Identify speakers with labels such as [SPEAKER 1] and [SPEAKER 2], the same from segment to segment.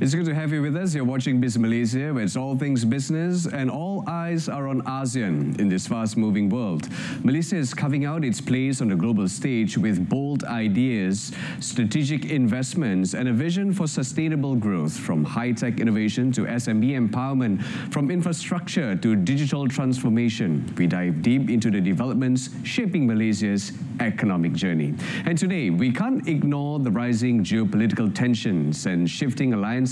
[SPEAKER 1] It's good to have you with us. You're watching Biz Malaysia, where it's all things business and all eyes are on ASEAN in this fast-moving world. Malaysia is carving out its place on the global stage with bold ideas, strategic investments and a vision for sustainable growth, from high-tech innovation to SME empowerment, from infrastructure to digital transformation. We dive deep into the developments shaping Malaysia's economic journey. And today, we can't ignore the rising geopolitical tensions and shifting alliances.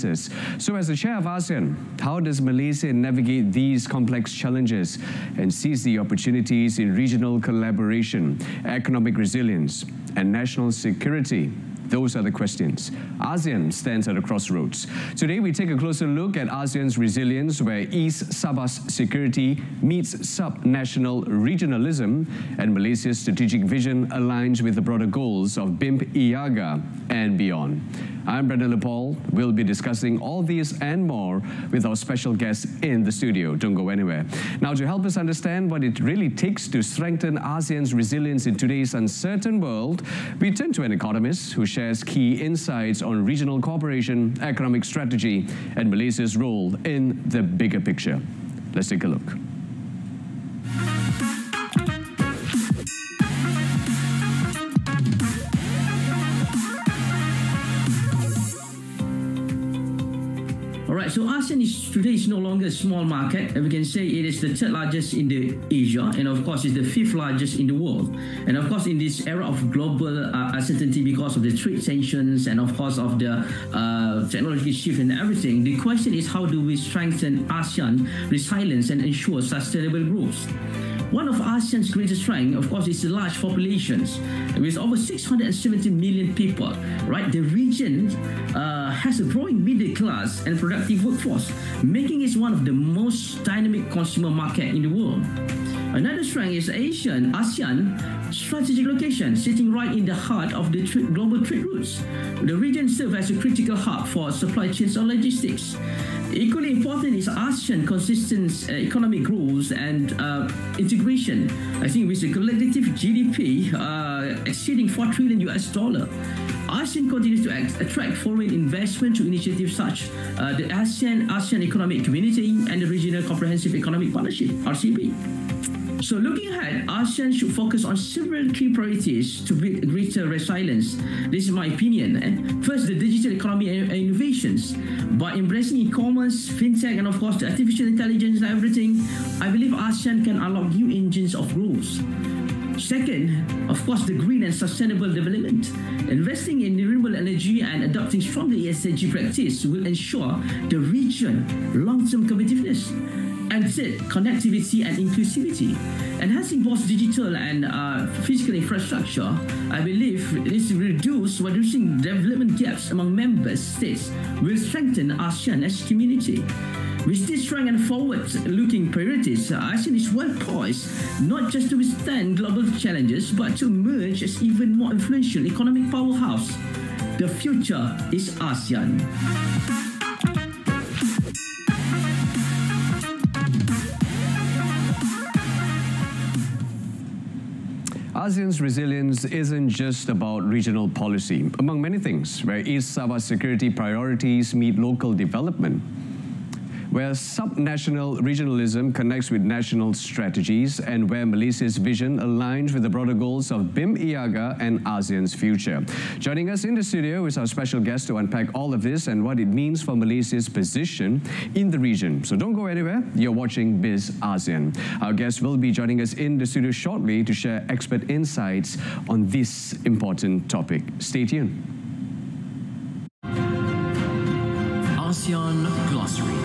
[SPEAKER 1] So as the chair of ASEAN, how does Malaysia navigate these complex challenges and seize the opportunities in regional collaboration, economic resilience and national security? Those are the questions. ASEAN stands at a crossroads. Today, we take a closer look at ASEAN's resilience, where East Sabah's security meets sub-national regionalism, and Malaysia's strategic vision aligns with the broader goals of BIMP IAGA and beyond. I'm Brendan Lepol. We'll be discussing all these and more with our special guests in the studio. Don't go anywhere. Now, to help us understand what it really takes to strengthen ASEAN's resilience in today's uncertain world, we turn to an economist who shares key insights on regional cooperation, economic strategy, and Malaysia's role in the bigger picture. Let's take a look.
[SPEAKER 2] Alright, so ASEAN today is no longer a small market, and we can say it is the third largest in Asia, and of course it's the fifth largest in the world. And of course, in this era of global uncertainty because of the trade tensions and of course of the technology shift and everything, the question is, how do we strengthen ASEAN resilience and ensure sustainable growth? One of ASEAN's greatest strengths, of course, is the large populations. With over 670 million people, right? The region has a growing middle class and productive workforce, making it one of the most dynamic consumer market in the world. Another strength is ASEAN strategic location, sitting right in the heart of the global trade routes. The region serves as a critical hub for supply chains and logistics. Equally important is ASEAN consistent economic growth and integration. I think with the collective GDP exceeding $4 trillion US, ASEAN continues to attract foreign investment to initiatives such the ASEAN Economic Community and the Regional Comprehensive Economic Partnership, RCEP. So looking ahead, ASEAN should focus on several key priorities to build greater resilience. This is my opinion. First, the digital economy and innovations. By embracing e-commerce, fintech, and of course the artificial intelligence and everything, I believe ASEAN can unlock new engines of growth. Second, of course, the green and sustainable development. Investing in renewable energy and adopting stronger ESG practice will ensure the region long-term competitiveness. And third, connectivity and inclusivity. Enhancing both digital and physical infrastructure, I believe this reducing development gaps among member states will strengthen ASEAN as a community. With this strong and forward-looking priorities, ASEAN is well poised not just to withstand global challenges, but to emerge as even more influential economic powerhouse. The future is ASEAN.
[SPEAKER 1] ASEAN's resilience isn't just about regional policy. Among many things, where East Sabah security priorities meet local development, where sub-national regionalism connects with national strategies, and where Malaysia's vision aligns with the broader goals of BIMP IAGA and ASEAN's future. Joining us in the studio is our special guest to unpack all of this and what it means for Malaysia's position in the region. So don't go anywhere. You're watching Biz ASEAN. Our guest will be joining us in the studio shortly to share expert insights on this important topic. Stay tuned.
[SPEAKER 3] ASEAN Glossary.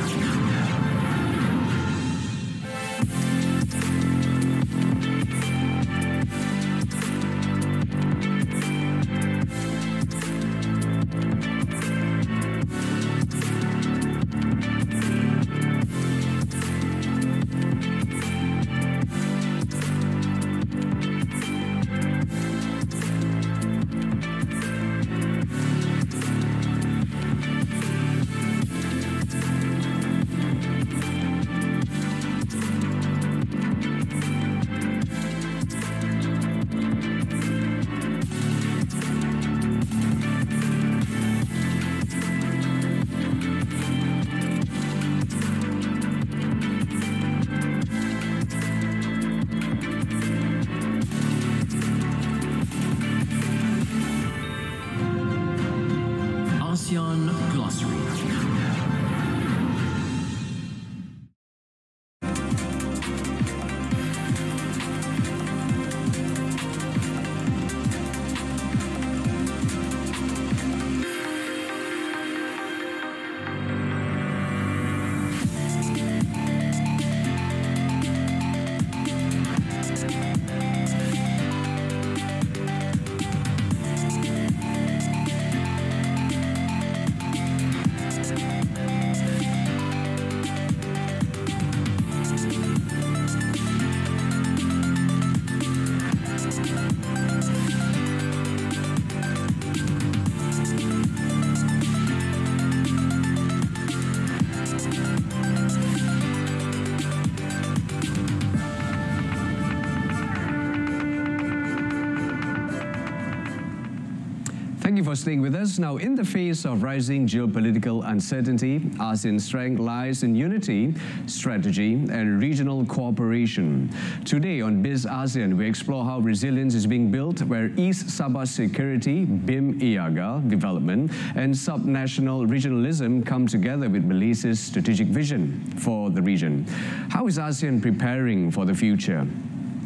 [SPEAKER 1] Thank you for staying with us. Now, in the face of rising geopolitical uncertainty, ASEAN's strength lies in unity, strategy, and regional cooperation. Today on Biz ASEAN, we explore how resilience is being built where East Sabah security, BIM IAGA development, and subnational regionalism come together with Malaysia's strategic vision for the region. How is ASEAN preparing for the future?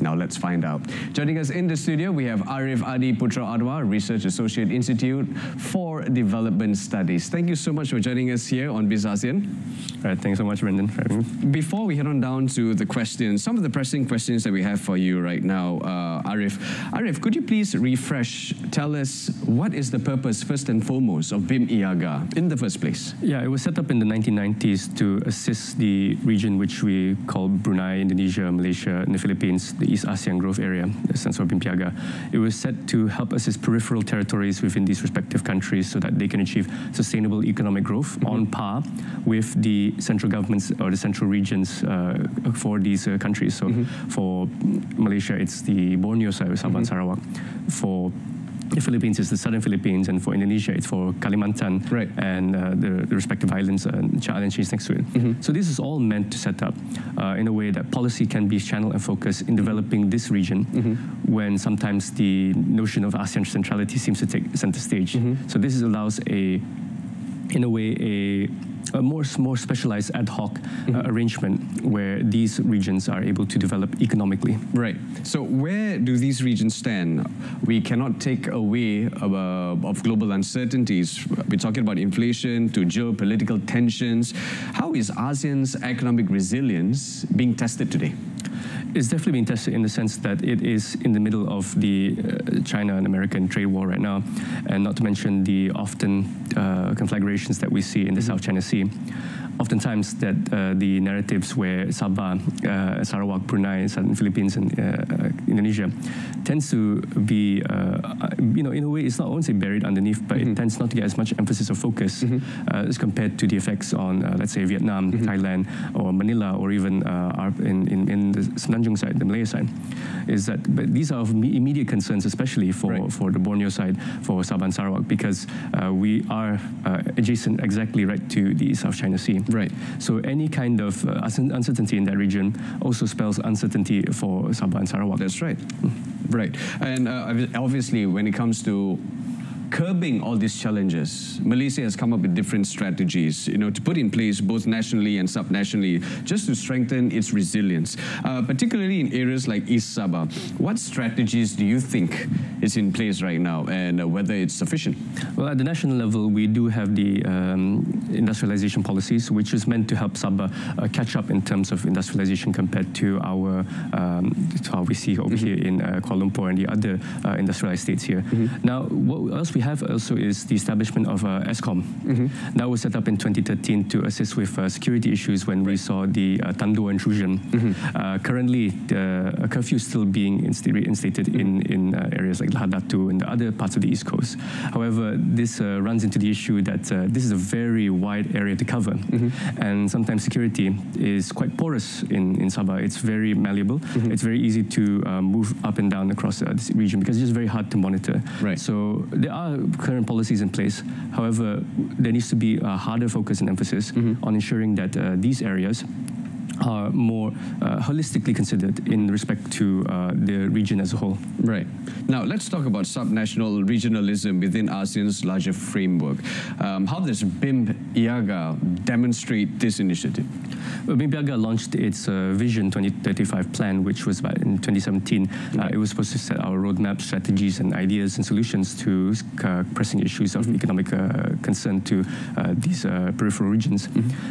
[SPEAKER 1] Now let's find out. Joining us in the studio, we have Arif Adi Putra Adwa, Research Associate Institute for Development Studies. Thank you so much for joining us here on Biz ASEAN.
[SPEAKER 3] All right, thanks so much, Brendan, for having me.
[SPEAKER 1] Before we head on down to the questions, some of the pressing questions that we have for you right now, Arif. Arif, could you please tell us what is the purpose, first and foremost, of BIM IAGA in the first place?
[SPEAKER 3] Yeah, it was set up in the 1990s to assist the region which we call Brunei, Indonesia, Malaysia, and the Philippines, the East ASEAN Growth Area, the sense of BIM IAGA. It was set to help assist peripheral territories within these respective countries so that they can achieve sustainable economic growth on par with the central governments or the central regions for these countries. So for Malaysia, it's the Borneo side of Sabah and Sarawak. For the Philippines, it's the southern Philippines, and for Indonesia, it's for Kalimantan and the respective islands, Chad and Chinese next to it. So this is all meant to set up in a way that policy can be channeled and focused in developing this region when sometimes the notion of ASEAN centrality seems to take center stage. So this allows in a way, a more specialized ad hoc arrangement where these regions are able to develop economically.
[SPEAKER 1] Right. So where do these regions stand? We cannot take away of global uncertainties. We're talking about inflation to geopolitical tensions. How is ASEAN's economic resilience being tested today?
[SPEAKER 3] It's definitely being tested in the sense that it is in the middle of the China and American trade war right now, and not to mention the often conflagrations that we see in the South China Sea. Oftentimes that the narratives where Sabah, Sarawak, Brunei, Southern Philippines and Indonesia tends to be, in a way, it's not, I won't say buried underneath, but it tends not to get as much emphasis or focus as compared to the effects on, let's say, Vietnam, Thailand, or Manila, or even in the Semenanjung side, the Malaya side. But these are of immediate concerns, especially for the Borneo side, for Sabah and Sarawak, because we are adjacent exactly right to the South China Sea.
[SPEAKER 1] Right.
[SPEAKER 3] So any kind of uncertainty in that region also spells uncertainty for Sabah and Sarawak.
[SPEAKER 1] That's right. Right. And obviously, when it comes to curbing all these challenges, Malaysia has come up with different strategies, to put in place both nationally and subnationally, just to strengthen its resilience, particularly in areas like East Sabah. What strategies do you think is in place right now, and whether it's sufficient?
[SPEAKER 3] Well, at the national level, we do have the industrialization policies, which is meant to help Sabah catch up in terms of industrialization compared to how we see over here in Kuala Lumpur and the other industrialized states here. Now, what else we have also is the establishment of ESCOM. That was set up in 2013 to assist with security issues when we saw the Tandoor intrusion. Currently, a curfew is still being reinstated in areas like Lahad Datu and the other parts of the East Coast. However, this runs into the issue that this is a very wide area to cover, and sometimes security is quite porous in Sabah. It's very malleable. It's very easy to move up and down across this region because it's just very hard to monitor. So there are current policies in place. However, there needs to be a harder focus and emphasis on ensuring that these areas are more holistically considered in respect to the region as a whole.
[SPEAKER 1] Right. Now, let's talk about subnational regionalism within ASEAN's larger framework. How does BIM IAGA demonstrate this initiative?
[SPEAKER 3] Well, BIM IAGA launched its Vision 2035 plan, which was about in 2017. It was supposed to set our roadmap, strategies and ideas and solutions to pressing issues of economic concern to these peripheral regions.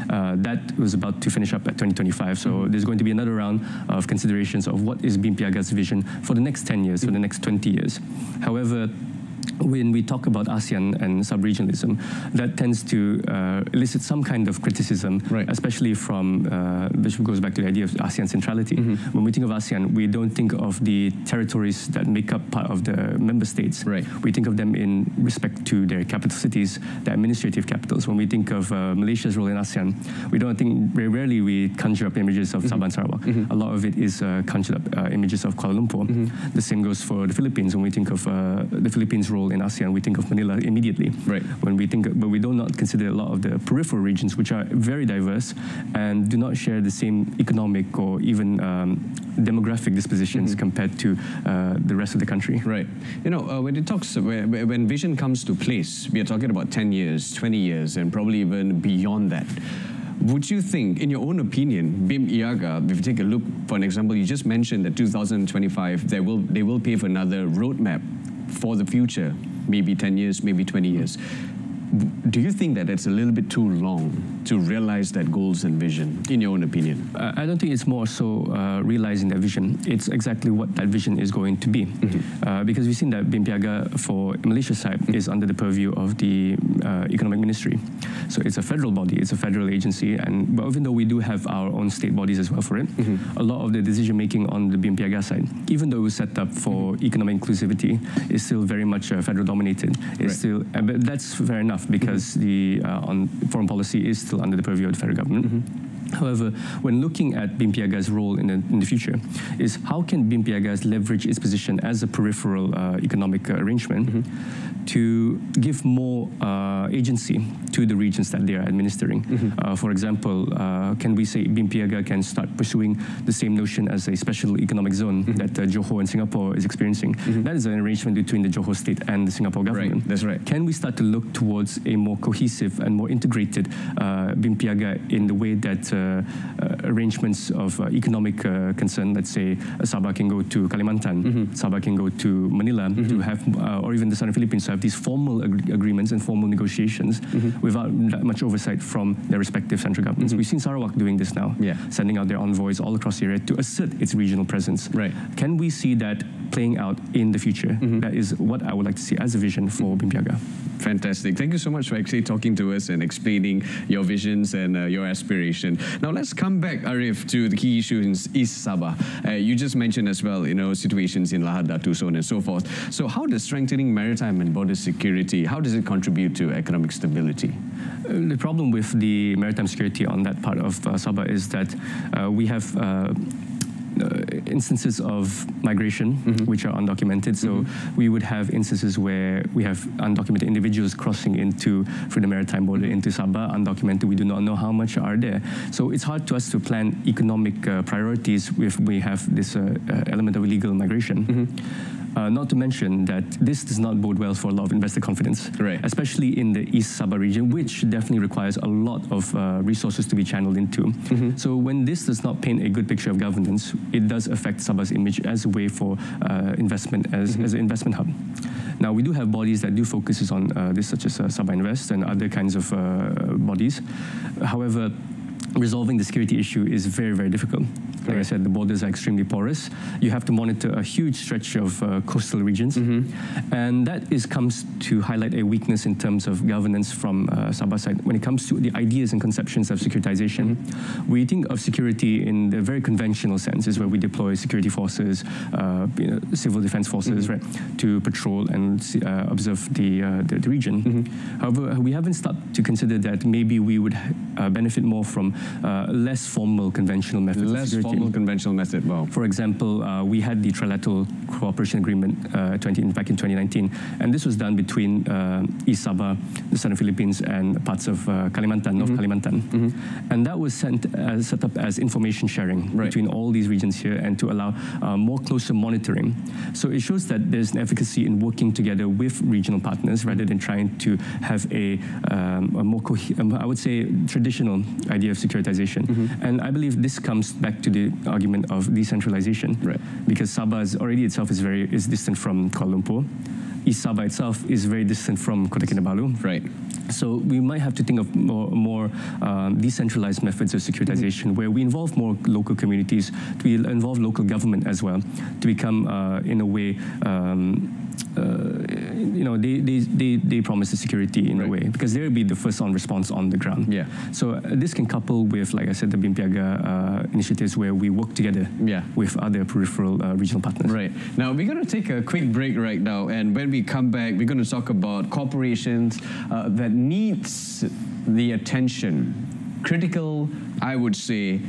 [SPEAKER 3] That was about to finish up at 2025. So there's going to be another round of considerations of what is BIM IAGA's vision for the next 10 years, for the next 20 years. However, when we talk about ASEAN and sub-regionalism, that tends to elicit some kind of criticism, especially from, which goes back to the idea of ASEAN centrality. When we think of ASEAN, we don't think of the territories that make up part of the member states. We think of them in respect to their capital cities, the administrative capitals. When we think of Malaysia's role in ASEAN, we don't think, very rarely we conjure up images of Sabah and Sarawak. A lot of it is conjured up images of Kuala Lumpur. The same goes for the Philippines. When we think of the Philippines' role role in ASEAN, we think of Manila immediately.
[SPEAKER 1] Right.
[SPEAKER 3] But we do not consider a lot of the peripheral regions, which are very diverse and do not share the same economic or even demographic dispositions compared to the rest of the country.
[SPEAKER 1] Right. You know, when vision comes to place, we are talking about 10 years, 20 years, and probably even beyond that. Would you think, in your own opinion, BIM IAGA, if you take a look, for an example, you just mentioned that 2025, they will pave another roadmap for the future, maybe 10 years, maybe 20 years. Do you think that it's a little bit too long to realize that goals and vision, in your own opinion?
[SPEAKER 3] I don't think it's more so realizing that vision. It's exactly what that vision is going to be. Because we've seen that BIMPIAGA for Malaysia side is under the purview of the Economic Ministry. So it's a federal body, it's a federal agency, but even though we do have our own state bodies as well for it, a lot of the decision making on the BIMPIAGA side, even though it was set up for economic inclusivity, is still very much federal dominated. It's still, but that's fair enough, because the on foreign policy is still under the purview of the federal government. However, when looking at BIMPIAGA's role in the future, is how can BIMPIAGA leverage its position as a peripheral economic arrangement to give more agency to the regions that they are administering. For example, can we say BIMPIAGA can start pursuing the same notion as a special economic zone that Johor and Singapore is experiencing? That is an arrangement between the Johor state and the Singapore government.
[SPEAKER 1] Right, that's right.
[SPEAKER 3] Can we start to look towards a more cohesive and more integrated BIMPIAGA in the way that arrangements of economic concern, let's say Sabah can go to Kalimantan, Sabah can go to Manila to have, or even the Southern Philippines to have these formal agreements and formal negotiations without that much oversight from their respective central governments. We've seen Sarawak doing this now, sending out their envoys all across the area to assert its regional presence.
[SPEAKER 1] Right.
[SPEAKER 3] Can we see that playing out in the future? That is what I would like to see as a vision for BIMPIAGA.
[SPEAKER 1] Fantastic. Thank you so much for actually talking to us and explaining your visions and your aspiration. Now let's come back, Arif, to the key issues in East Sabah. You just mentioned as well, situations in Lahad Datu, so on and so forth. So how does strengthening maritime and border security, how does it contribute to economic stability?
[SPEAKER 3] The problem with the maritime security on that part of Sabah is that we have instances of migration which are undocumented. So we would have instances where we have undocumented individuals crossing through the maritime border into Sabah, undocumented. We do not know how much are there. So it's hard to us to plan economic priorities if we have this element of illegal migration. Not to mention that this does not bode well for a lot of investor confidence, especially in the East Sabah region, which definitely requires a lot of resources to be channeled into. So when this does not paint a good picture of governance, it does affect Sabah's image as a way for investment, as an investment hub. Now, we do have bodies that do focuses on this, such as Sabah Invest and other kinds of bodies. However, resolving the security issue is very, very difficult. Like I said, the borders are extremely porous. You have to monitor a huge stretch of coastal regions. And that comes to highlight a weakness in terms of governance from Sabah side. When it comes to the ideas and conceptions of securitization, we think of security in the very conventional sense, is where we deploy security forces, civil defense forces, right, to patrol and observe the region. However, we haven't started to consider that maybe we would benefit more from less formal conventional methods of security.
[SPEAKER 1] Conventional method, wow.
[SPEAKER 3] For example, we had the Trilateral Cooperation Agreement back in 2019, and this was done between East Sabah, the Southern Philippines, and parts of Kalimantan, North Kalimantan. And that was set up as information sharing between all these regions here, and to allow more closer monitoring. So it shows that there's an efficacy in working together with regional partners rather than trying to have a more, I would say, traditional idea of securitization. And I believe this comes back to the argument of decentralization, because Sabah already itself is distant from Kuala Lumpur. East Sabah itself is very distant from Kota Kinabalu. So we might have to think of more decentralized methods of securitization, where we involve more local communities, we involve local government as well, to become, in a way, they promise the security in a way, because they will be the first on response on the ground. So this can couple with, like I said, the BIMPIAGA initiatives where we work together with other peripheral regional partners.
[SPEAKER 1] Now we're going to take a quick break right now, and when we come back, we're going to talk about corporations that needs the attention, critical, I would say,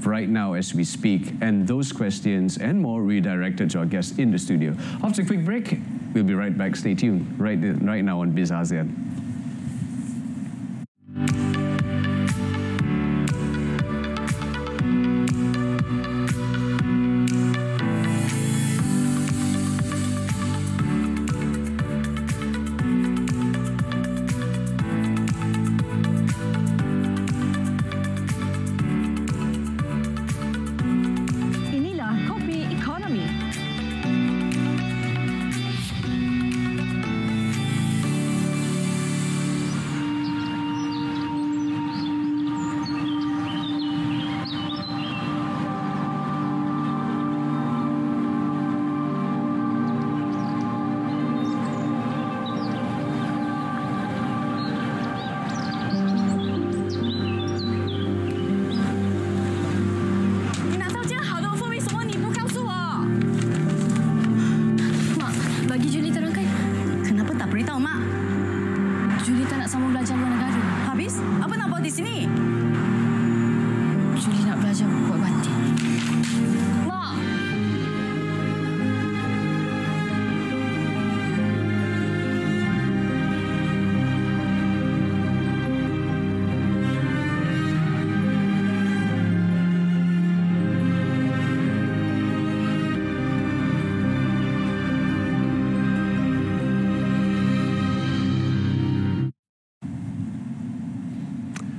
[SPEAKER 1] right now as we speak, and those questions and more redirected to our guests in the studio. After a quick break, We'll be right back. Stay tuned right now on Biz ASEAN.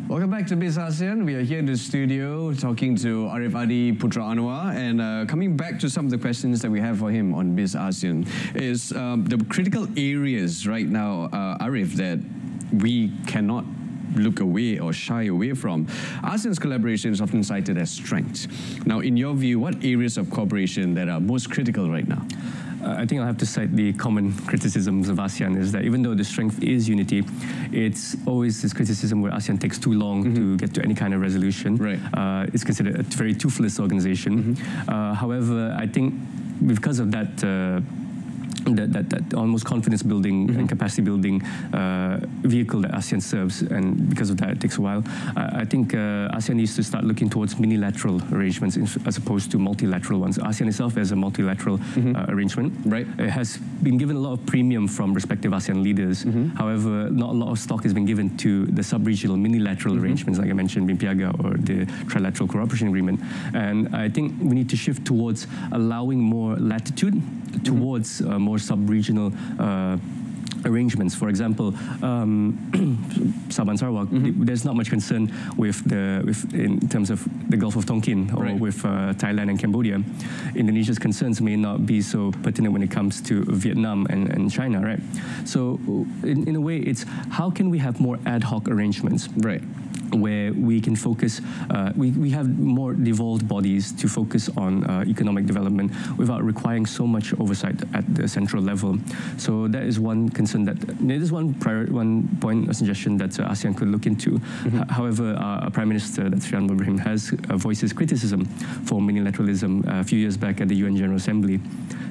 [SPEAKER 1] Welcome back to Biz ASEAN. We are here in the studio talking to Arif Adi Putra Anwar, and coming back to some of the questions that we have for him on Biz ASEAN is the critical areas right now, Arif, that we cannot look away or shy away from. ASEAN's collaboration is often cited as strengths. Now, in your view, what areas of cooperation that are most critical right now?
[SPEAKER 3] I think I'll have to cite the common criticisms of ASEAN is that even though the strength is unity, it's always this criticism where ASEAN takes too long to get to any kind of resolution.
[SPEAKER 1] Right.
[SPEAKER 3] It's considered a very toothless organization. However, I think because of that that almost confidence building and capacity building vehicle that ASEAN serves, and because of that it takes a while. I think ASEAN needs to start looking towards unilateral arrangements as opposed to multilateral ones. ASEAN itself has a multilateral arrangement.
[SPEAKER 1] Right.
[SPEAKER 3] It has been given a lot of premium from respective ASEAN leaders. However, not a lot of stock has been given to the sub-regional minilateral arrangements, like I mentioned, BIMPIAGA or the Trilateral Cooperation Agreement. And I think we need to shift towards allowing more latitude towards more sub-regional arrangements. For example, Sabah and Sarawak, there's not much concern with in terms of the Gulf of Tonkin or with Thailand and Cambodia. Indonesia's concerns may not be so pertinent when it comes to Vietnam and China, right? So in a way, it's how can we have more ad hoc arrangements?
[SPEAKER 1] Right.
[SPEAKER 3] Where we can focus, we have more devolved bodies to focus on economic development without requiring so much oversight at the central level. So that is one concern there is one point, a suggestion that ASEAN could look into. However, our Prime Minister, that's Sri Ibrahim, has voiced his criticism for unilateralism a few years back at the UN General Assembly,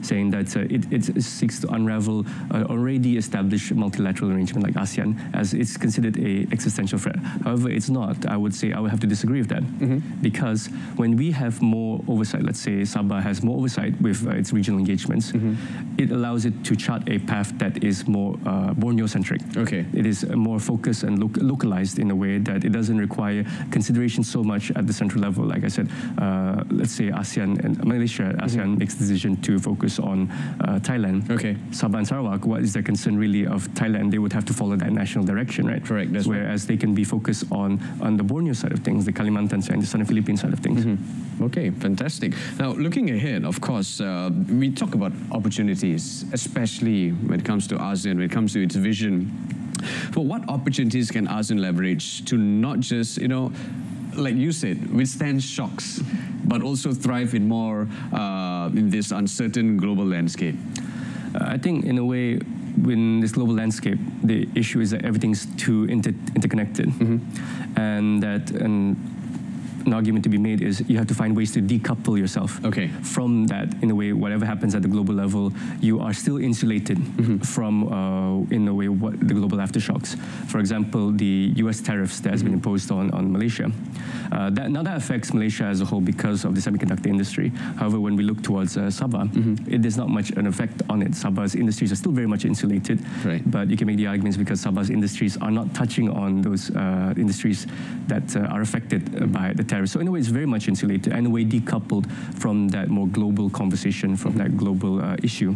[SPEAKER 3] saying that it seeks to unravel already established multilateral arrangement like ASEAN, as it's considered an existential threat. However, it's not. I would say I would have to disagree with that, because when we have more oversight, let's say Sabah has more oversight with its regional engagements, it allows it to chart a path that is more Borneo-centric.
[SPEAKER 1] Okay.
[SPEAKER 3] It is more focused and localized in a way that it doesn't require consideration so much at the central level. Like I said, let's say ASEAN and Malaysia, ASEAN makes the decision to focus on Thailand.
[SPEAKER 1] Okay.
[SPEAKER 3] Sabah and Sarawak, what is their concern really of Thailand? They would have to follow that national direction, right?
[SPEAKER 1] Correct. That's
[SPEAKER 3] Whereas they can be focused on the Borneo side of things, the Kalimantan side, the Southern Philippines side of things.
[SPEAKER 1] Okay, fantastic. Now, looking ahead, of course, we talk about opportunities, especially when it comes to ASEAN, when it comes to its vision. But what opportunities can ASEAN leverage to not just, like you said, withstand shocks, but also thrive in more in this uncertain global landscape?
[SPEAKER 3] I think, in a way, in this global landscape, the issue is that everything's too interconnected, and an argument to be made is you have to find ways to decouple yourself from that. In a way, whatever happens at the global level, you are still insulated from, in a way, what the global aftershocks. For example, the US tariffs that has been imposed on Malaysia. That affects Malaysia as a whole because of the semiconductor industry. However, when we look towards Sabah, there's not much an effect on it. Sabah's industries are still very much insulated, but you can make the arguments because Sabah's industries are not touching on those industries that are affected by the tariffs. So in a way, it's very much insulated, and in a way decoupled from that more global conversation, from that global issue.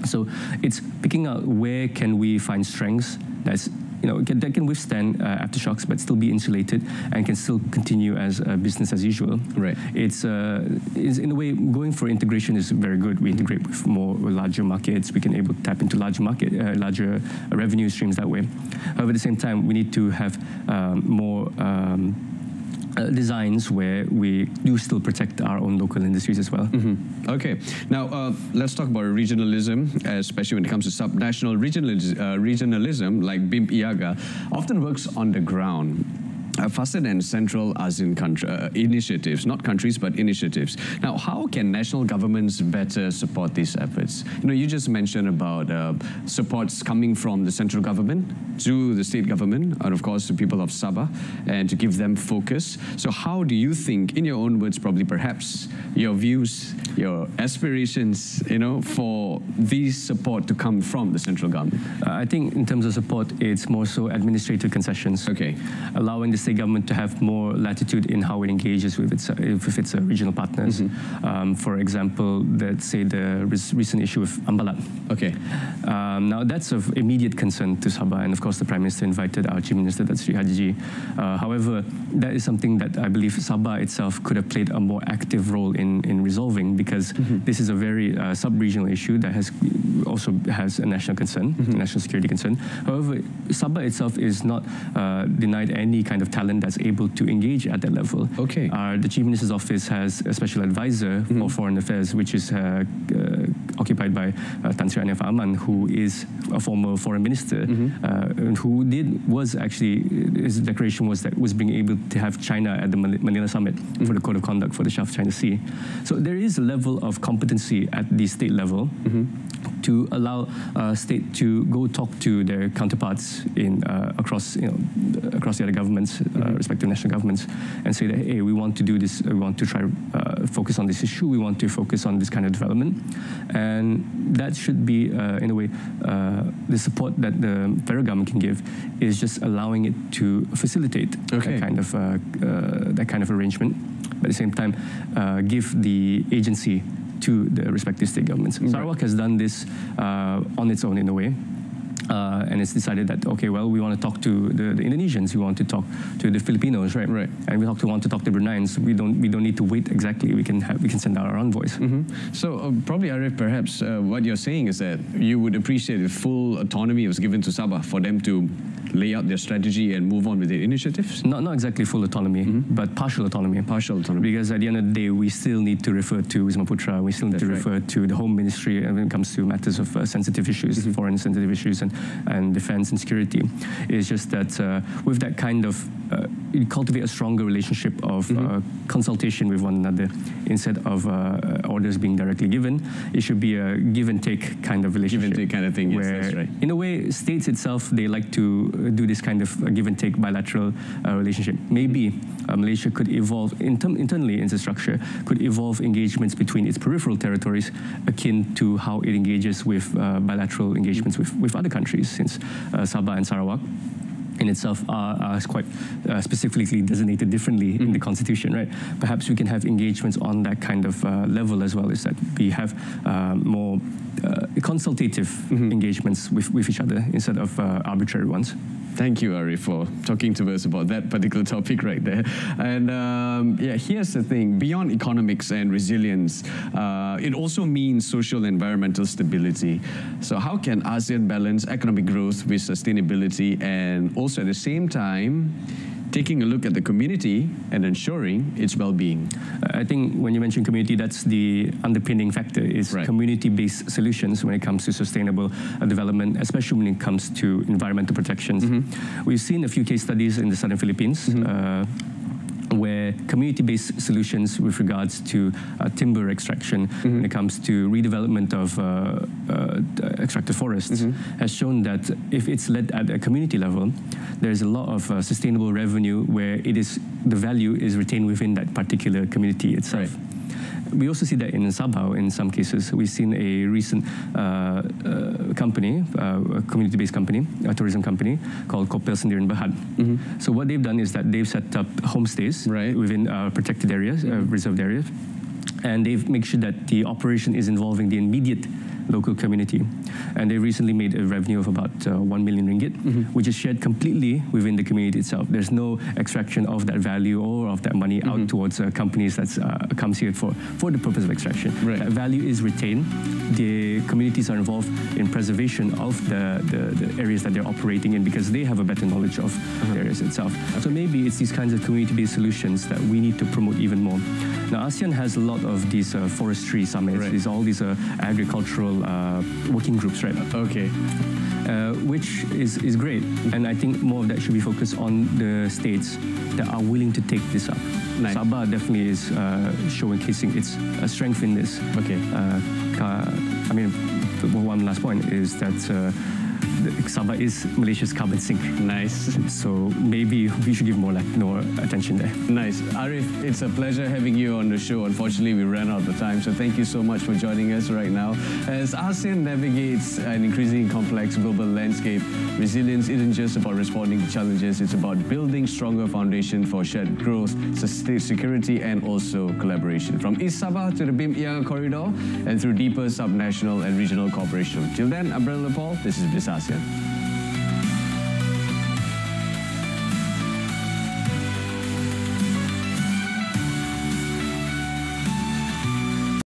[SPEAKER 3] So it's picking out where can we find strengths that's that can withstand aftershocks but still be insulated and can still continue as business as usual.
[SPEAKER 1] Right.
[SPEAKER 3] It's in a way going for integration is very good. We integrate with larger markets. We can able to tap into larger revenue streams that way. However, at the same time, we need to have more designs where we do still protect our own local industries as well.
[SPEAKER 1] Okay. Now, let's talk about regionalism, especially when it comes to subnational regionalism, like BIM IAGA, often works on the ground. Faster than Central ASEAN initiatives, not countries, but initiatives. Now, how can national governments better support these efforts? You just mentioned about supports coming from the central government to the state government, and of course, the people of Sabah, and to give them focus. So how do you think, in your own words, probably perhaps, your views, your aspirations, for these support to come from the central government?
[SPEAKER 3] I think in terms of support, it's more so administrative concessions. Allowing the state government to have more latitude in how it engages with its regional partners. For example, let's say the recent issue with Ambalat. Now that's of immediate concern to Sabah, and of course the Prime Minister invited our Chief Minister, that's Sri Haji. However, that is something that I believe Sabah itself could have played a more active role in resolving, because this is a very sub-regional issue that also has a national concern, national security concern. However, Sabah itself is not denied any kind of talent that's able to engage at that level. The Chief Minister's Office has a special advisor for foreign affairs, which is occupied by Tan Sri Anif Aman, who is a former foreign minister, and who his declaration was being able to have China at the Manila summit for the Code of Conduct for the South China Sea. So there is a level of competency at the state level to allow state to go talk to their counterparts across the other governments, respective national governments, and say that, hey, we want to do this, we want to try focus on this issue, we want to focus on this kind of development. And that should be, in a way, the support that the federal government can give is just allowing it to facilitate that kind of arrangement, but at the same time give the agency to the respective state governments. Sarawak has done this on its own in a way. And it's decided that, okay, well, we want to talk to the Indonesians, we want to talk to the Filipinos, right? And we want to talk to Bruneians. We don't need to wait exactly. We can send out our envoys.
[SPEAKER 1] So probably, Arif, perhaps what you're saying is that you would appreciate if full autonomy was given to Sabah for them to lay out their strategy and move on with their initiatives?
[SPEAKER 3] Not exactly full autonomy, but partial autonomy.
[SPEAKER 1] Partial autonomy.
[SPEAKER 3] Because at the end of the day, we still need to refer to Wisma Putra, we still need to refer to the Home Ministry when it comes to matters of sensitive issues, foreign sensitive issues, and defense and security. It's just that with that kind of you cultivate a stronger relationship of consultation with one another instead of orders being directly given. It should be a give and take kind of relationship.
[SPEAKER 1] Give and take kind of thing, yes,
[SPEAKER 3] where,
[SPEAKER 1] that's right.
[SPEAKER 3] In a way, states itself, they like to do this kind of give and take bilateral relationship. Maybe Malaysia could evolve internally in the structure, could evolve engagements between its peripheral territories akin to how it engages with bilateral engagements with other countries, since Sabah and Sarawak in itself are quite specifically designated differently in the constitution, right? Perhaps we can have engagements on that kind of level as well, is that we have more consultative engagements with each other instead of arbitrary ones.
[SPEAKER 1] Thank you, Arif, for talking to us about that particular topic right there. And here's the thing. Beyond economics and resilience, it also means social and environmental stability. So how can ASEAN balance economic growth with sustainability, and also at the same time taking a look at the community and ensuring its well-being?
[SPEAKER 3] I think when you mention community, that's the underpinning factor, is community-based solutions when it comes to sustainable development, especially when it comes to environmental protections. We've seen a few case studies in the southern Philippines where where community-based solutions with regards to timber extraction, when it comes to redevelopment of extracted forests, has shown that if it's led at a community level, there's a lot of sustainable revenue where the value is retained within that particular community itself. Right. We also see that in Sabah in some cases. We've seen a recent company, a community-based company, a tourism company called Kopel Sendirian Berhad. So what they've done is that they've set up homestays within protected areas, reserved areas, and they've made sure that the operation is involving the immediate local community. And they recently made a revenue of about 1 million ringgit, which is shared completely within the community itself. There's no extraction of that value or of that money out towards companies that comes here for the purpose of extraction. Right. That value is retained. The communities are involved in preservation of the areas that they're operating in because they have a better knowledge of the areas itself. So maybe it's these kinds of community-based solutions that we need to promote even more. Now, ASEAN has a lot of these forestry summits, all these agricultural working groups, right? Okay. Which is great. And I think more of that should be focused on the states that are willing to take this up. Nice. Sabah definitely is showcasing its strength in this. Okay. I mean, one last point is that Sabah is Malaysia's carbon sink. Nice. So maybe we should give more attention there. Nice. Arif, it's a pleasure having you on the show. Unfortunately, we ran out of time, so thank you so much for joining us right now. As ASEAN navigates an increasingly complex global landscape, resilience isn't just about responding to challenges, it's about building stronger foundation for shared growth, security, and also collaboration. From East Sabah to the BIM-IAGA corridor, and through deeper subnational and regional cooperation. Till then, I'm Brother Paul. This is Disantuni.